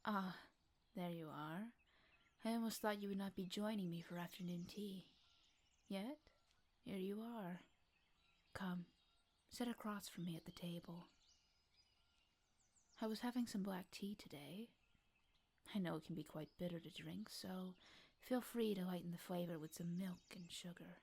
Ah, there you are. I almost thought you would not be joining me for afternoon tea. Yet, here you are. Come, sit across from me at the table. I was having some black tea today. I know it can be quite bitter to drink, so feel free to lighten the flavor with some milk and sugar.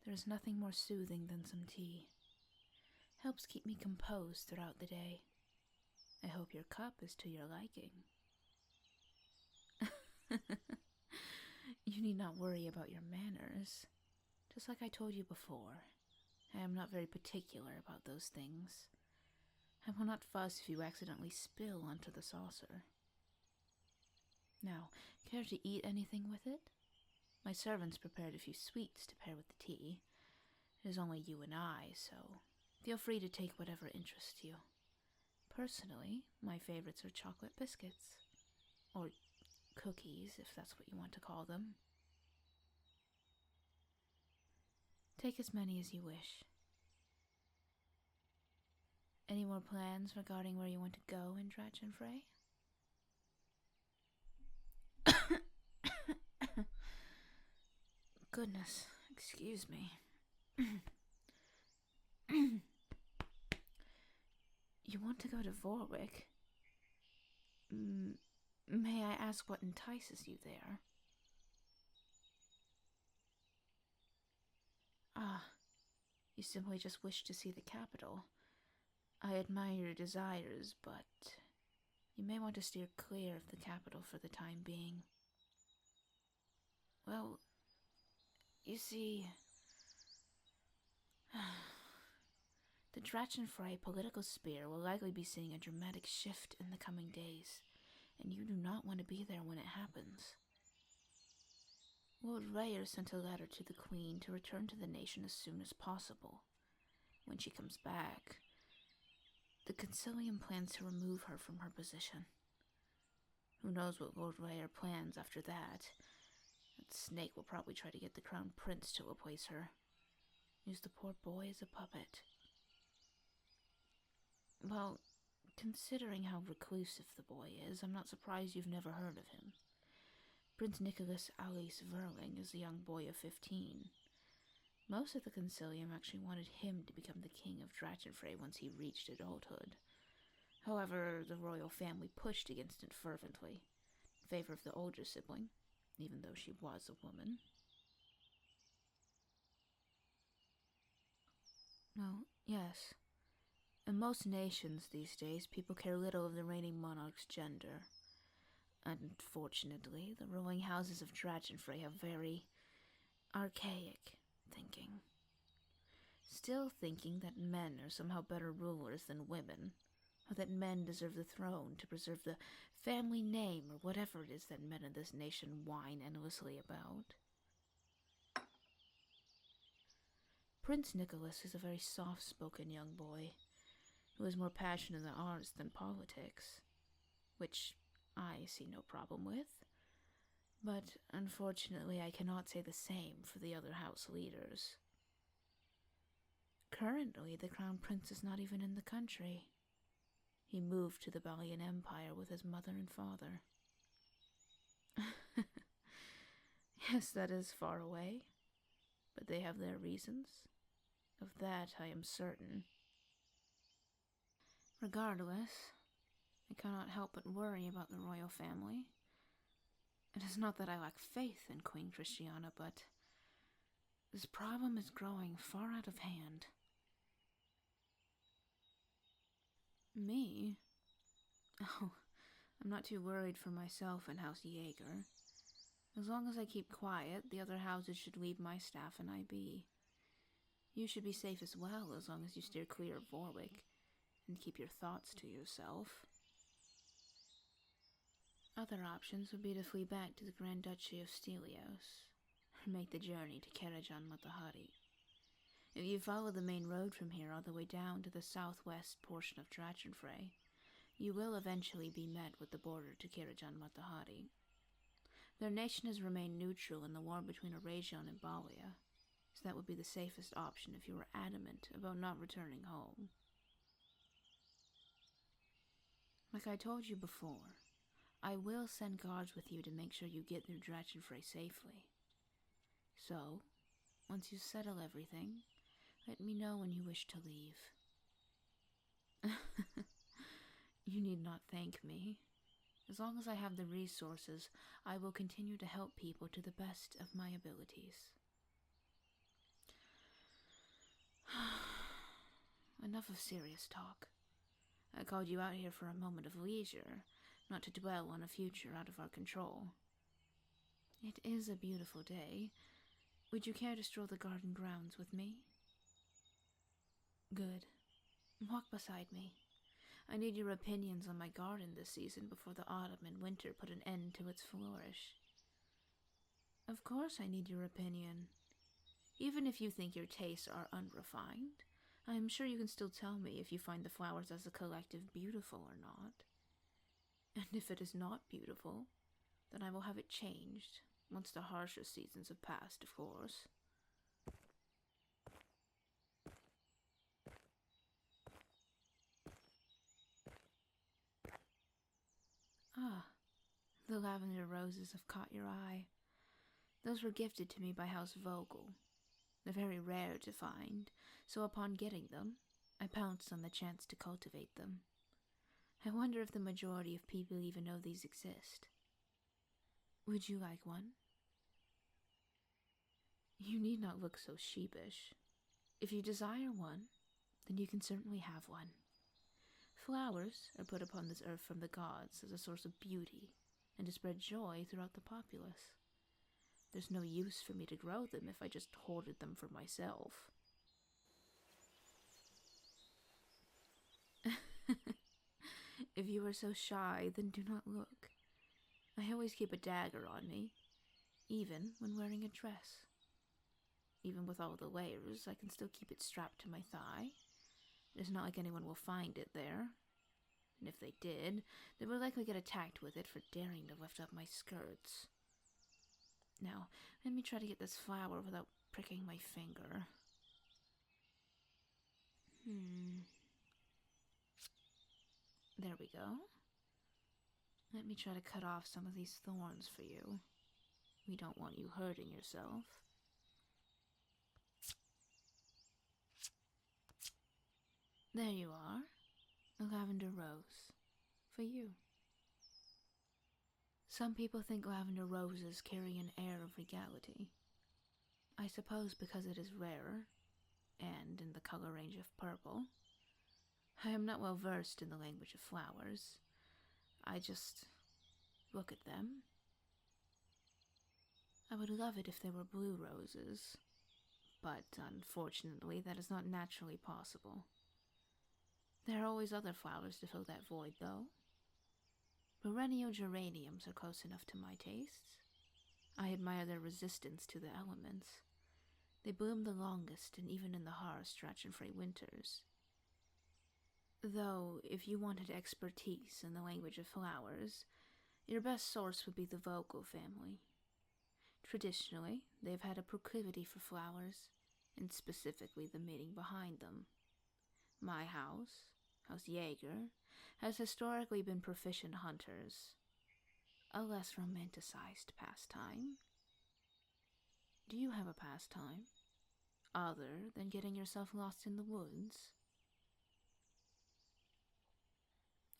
There is nothing more soothing than some tea. Helps keep me composed throughout the day. I hope your cup is to your liking. You need not worry about your manners. Just like I told you before, I am not very particular about those things. I will not fuss if you accidentally spill onto the saucer. Now, care to eat anything with it? My servants prepared a few sweets to pair with the tea. It is only you and I, so feel free to take whatever interests you. Personally, my favorites are chocolate biscuits. Or cookies, if that's what you want to call them. Take as many as you wish. Any more plans regarding where you want to go in Drachenfrey? Goodness, excuse me. You want to go to Vorwick? May I ask what entices you there? Ah, you simply just wish to see the capital. I admire your desires, but you may want to steer clear of the capital for the time being. Well, you see, the Drachenfrey political sphere will likely be seeing a dramatic shift in the coming days, and you do not want to be there when it happens. Lord Rayer sent a letter to the Queen to return to the nation as soon as possible. When she comes back, the Concilium plans to remove her from her position. Who knows what Lord Rayer plans after that? That snake will probably try to get the Crown Prince to replace her. Use the poor boy as a puppet. Well, considering how reclusive the boy is, I'm not surprised you've never heard of him. Prince Nicholas Alice Verling is a young boy of 15. Most of the Concilium actually wanted him to become the king of Drachenfrey once he reached adulthood. However, the royal family pushed against it fervently, in favor of the older sibling, even though she was a woman. Well, yes. In most nations these days, people care little of the reigning monarch's gender. Unfortunately, the ruling houses of Drachenfrey have very archaic thinking. Still thinking that men are somehow better rulers than women, or that men deserve the throne to preserve the family name or whatever it is that men in this nation whine endlessly about. Prince Nicholas is a very soft-spoken young boy, who is more passionate in the arts than politics, which I see no problem with. But unfortunately, I cannot say the same for the other house leaders. Currently, the Crown Prince is not even in the country. He moved to the Balian Empire with his mother and father. Yes, that is far away, but they have their reasons. Of that I am certain. Regardless, I cannot help but worry about the royal family. It is not that I lack faith in Queen Christiana, but this problem is growing far out of hand. Me? Oh, I'm not too worried for myself and House Jäger. As long as I keep quiet, the other houses should leave my staff and I be. You should be safe as well, as long as you steer clear of Warwick, and keep your thoughts to yourself. Other options would be to flee back to the Grand Duchy of Stelios, or make the journey to Karajan Matahari. If you follow the main road from here all the way down to the southwest portion of Drachenfrey, you will eventually be met with the border to Karajan Matahari. Their nation has remained neutral in the war between Arasion and Balia, so that would be the safest option if you were adamant about not returning home. Like I told you before, I will send guards with you to make sure you get through Drachenfrey safely. So, once you settle everything, let me know when you wish to leave. You need not thank me. As long as I have the resources, I will continue to help people to the best of my abilities. Enough of serious talk. I called you out here for a moment of leisure, not to dwell on a future out of our control. It is a beautiful day. Would you care to stroll the garden grounds with me? Good. Walk beside me. I need your opinions on my garden this season before the autumn and winter put an end to its flourish. Of course I need your opinion. Even if you think your tastes are unrefined, I am sure you can still tell me if you find the flowers as a collective beautiful or not. And if it is not beautiful, then I will have it changed, once the harsher seasons have passed, of course. Ah, the lavender roses have caught your eye. Those were gifted to me by House Vogel. They're very rare to find, so upon getting them, I pounced on the chance to cultivate them. I wonder if the majority of people even know these exist. Would you like one? You need not look so sheepish. If you desire one, then you can certainly have one. Flowers are put upon this earth from the gods as a source of beauty and to spread joy throughout the populace. There's no use for me to grow them if I just hoarded them for myself. If you are so shy, then do not look. I always keep a dagger on me, even when wearing a dress. Even with all the layers, I can still keep it strapped to my thigh. It's not like anyone will find it there. And if they did, they would likely get attacked with it for daring to lift up my skirts. Now, let me try to get this flower without pricking my finger. There we go. Let me try to cut off some of these thorns for you. We don't want you hurting yourself. There you are. A lavender rose. For you. Some people think lavender roses carry an air of regality. I suppose because it is rarer, and in the color range of purple. I am not well versed in the language of flowers. I just look at them. I would love it if they were blue roses, but unfortunately that is not naturally possible. There are always other flowers to fill that void, though. Perennial geraniums are close enough to my tastes. I admire their resistance to the elements. They bloom the longest and even in the harsh Drachenfrey winters. Though, if you wanted expertise in the language of flowers, your best source would be the Vogel family. Traditionally, they've had a proclivity for flowers, and specifically the meaning behind them. My house, House Jäger, has historically been proficient hunters. A less romanticized pastime. Do you have a pastime, other than getting yourself lost in the woods?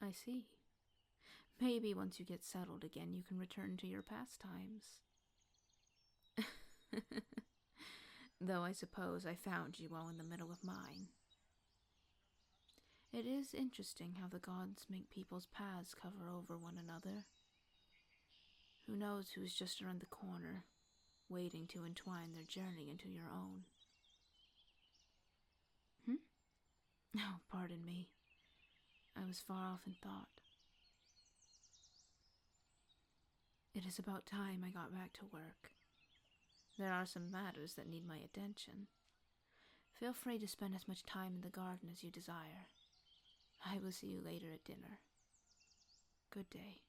I see. Maybe once you get settled again, you can return to your pastimes. Though I suppose I found you all in the middle of mine. It is interesting how the gods make people's paths cover over one another. Who knows who's just around the corner, waiting to entwine their journey into your own. Oh, pardon me. I was far off in thought. It is about time I got back to work. There are some matters that need my attention. Feel free to spend as much time in the garden as you desire. I will see you later at dinner. Good day.